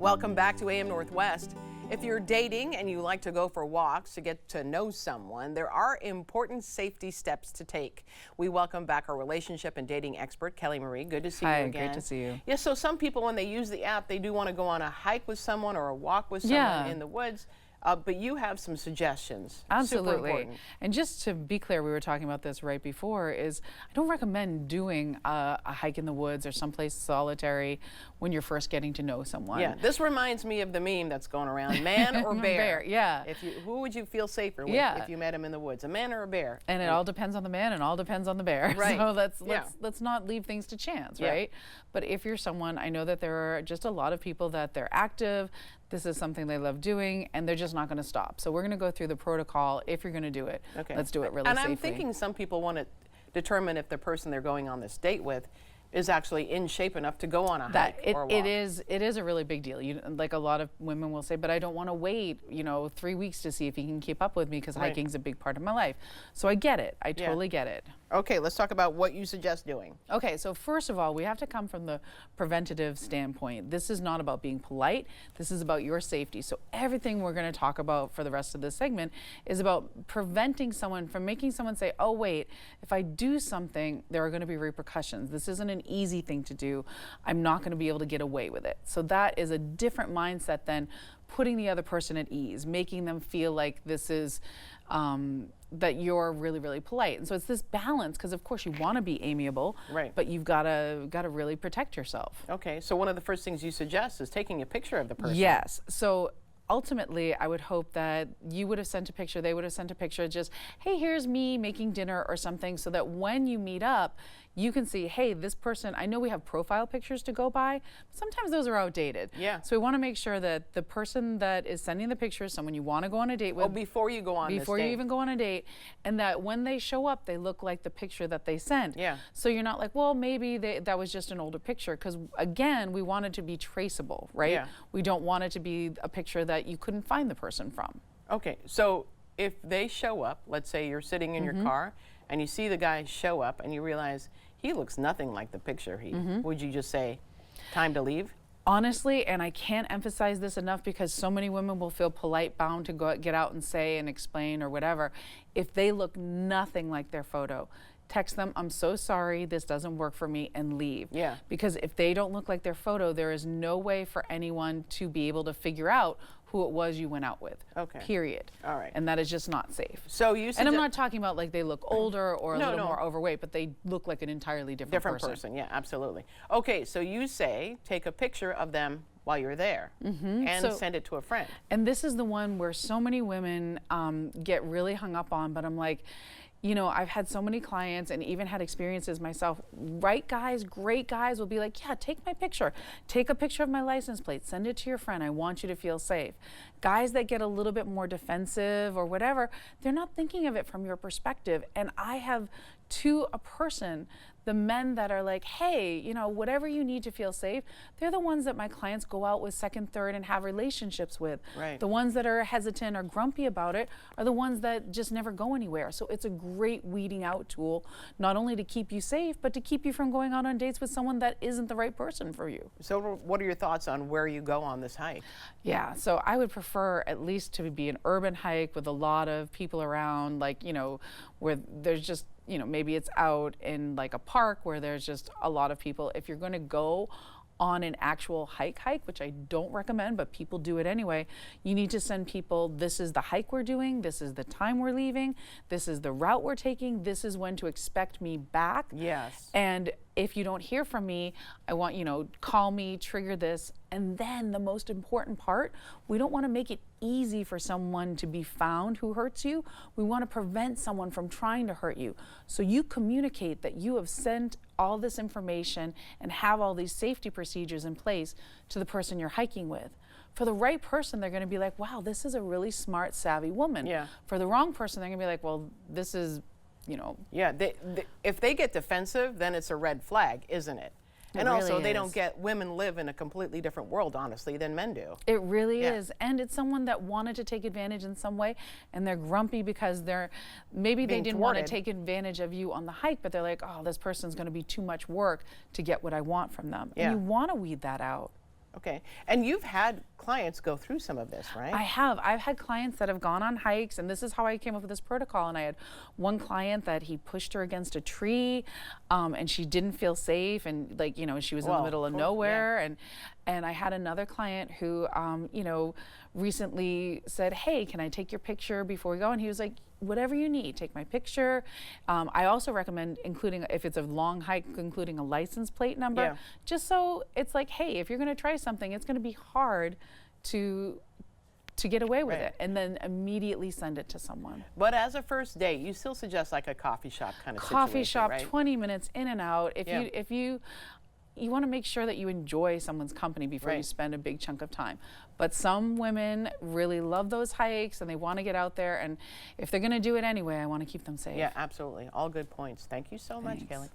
Welcome back to AM Northwest. If you're dating and you like to go for walks to get to know someone, there are important safety steps to take. We welcome back our relationship and dating expert, Kelly Marie. Good to see you again. Great to see you. Yeah, so some people, when they use the app, they do want to go on a hike with someone or a walk with someone in the woods. But you have some suggestions. Absolutely. Super important. And just to be clear, we were talking about this right before, is I don't recommend doing a hike in the woods or someplace solitary when you're first getting to know someone. Yeah, this reminds me of the meme that's going around, man or bear? Yeah. Who would you feel safer with if you met him in the woods, a man or a bear? And it all depends on the man and all depends on the bear. Right. So let's not leave things to chance, right? But if you're someone, I know that there are just a lot of people that they're active, this is something they love doing, and they're just not going to stop. So we're going to go through the protocol if you're going to do it. Okay. Let's do it really safely. safely. I'm thinking some people want to determine if the person they're going on this date with is actually in shape enough to go on a hike or a walk. It is a really big deal. Like a lot of women will say, but I don't want to wait, 3 weeks to see if he can keep up with me because hiking's a big part of my life. So I get it. I totally get it. Okay, let's talk about what you suggest doing. Okay, so first of all, we have to come from the preventative standpoint. This is not about being polite. This is about your safety. So everything we're going to talk about for the rest of this segment is about preventing someone from making someone say, oh, wait, if I do something, there are going to be repercussions. This isn't an easy thing to do. I'm not going to be able to get away with it. So that is a different mindset than putting the other person at ease, making them feel like this is that you're really, really polite. And so it's this balance, because of course you want to be amiable, but you've got to really protect yourself. Okay, so one of the first things you suggest is taking a picture of the person. Yes. So ultimately, I would hope that you would have sent a picture, they would have sent a picture, just, hey, here's me making dinner or something, so that when you meet up, you can see, hey, this person, I know we have profile pictures to go by, but sometimes those are outdated. Yeah. So we want to make sure that the person that is sending the picture is someone you want to go on a date with. Oh, before you go on this date. Before you even go on a date, and that when they show up, they look like the picture that they sent. Yeah. So you're not like, well, maybe that was just an older picture, because again, we want it to be traceable, right? Yeah. We don't want it to be a picture that you couldn't find the person from. Okay, so if they show up, let's say you're sitting in your car and you see the guy show up and you realize he looks nothing like the picture would you just say, time to leave? Honestly, and I can't emphasize this enough because so many women will feel polite bound to get out and say and explain or whatever. If they look nothing like their photo, text them, I'm so sorry, this doesn't work for me, and leave. Yeah. Because if they don't look like their photo, there is no way for anyone to be able to figure out who it was you went out with. Okay. Period. All right. And that is just not safe. So you and I'm not talking about like they look older or a little no. more overweight, but they look like an entirely different person. Yeah, absolutely. Okay, so you say take a picture of them while you're there and send it to a friend. And this is the one where so many women get really hung up on, but I'm like, I've had so many clients and even had experiences myself. Right guys, great guys will be like, yeah, take my picture. Take a picture of my license plate. Send it to your friend. I want you to feel safe. Guys that get a little bit more defensive or whatever, they're not thinking of it from your perspective. And I have, to a person, the men that are like, hey, whatever you need to feel safe, they're the ones that my clients go out with second, third, and have relationships with. Right. The ones that are hesitant or grumpy about it are the ones that just never go anywhere. So it's a great weeding out tool, not only to keep you safe, but to keep you from going out on dates with someone that isn't the right person for you. So what are your thoughts on where you go on this hike? Yeah, so I would prefer at least to be an urban hike with a lot of people around, like, where there's just, maybe it's out in like a park where there's just a lot of people. If you're going to go on an actual hike, which I don't recommend, but people do it anyway, you need to send people, this is the hike we're doing, this is the time we're leaving, this is the route we're taking, this is when to expect me back. Yes. And if you don't hear from me, I want, call me, trigger this. And then the most important part, we don't want to make it easy for someone to be found who hurts you. We want to prevent someone from trying to hurt you. So you communicate that you have sent all this information and have all these safety procedures in place to the person you're hiking with. For the right person, they're going to be like, wow, this is a really smart, savvy woman. Yeah. For the wrong person, they're going to be like, well, this is, Yeah, if they get defensive, then it's a red flag, isn't it? And really also, they is. don't get, women live in a completely different world, honestly, than men do. It really is. And it's someone that wanted to take advantage in some way, and they're grumpy because maybe they didn't want to take advantage of you on the hike, but they're like, oh, this person's going to be too much work to get what I want from them. Yeah. And you want to weed that out. Okay. And you've had clients go through some of this, right? I have. I've had clients that have gone on hikes, and this is how I came up with this protocol. And I had one client that he pushed her against a tree, and she didn't feel safe, and like, you know, she was in the middle of nowhere. And I had another client who, you know, recently said, "Hey, can I take your picture before we go?" And he was like, "Whatever you need, take my picture." I also recommend including, if it's a long hike, including a license plate number, just so it's like, hey, if you're going to try something, it's going to be hard to get away with it, and then immediately send it to someone. But as a first date, you still suggest like a coffee shop kind of Coffee situation, shop, right? 20 minutes in and out. If you want to make sure that you enjoy someone's company before you spend a big chunk of time. But some women really love those hikes and they want to get out there, and if they're going to do it anyway, I want to keep them safe. Yeah, absolutely. All good points. Thank you so much, Kelly.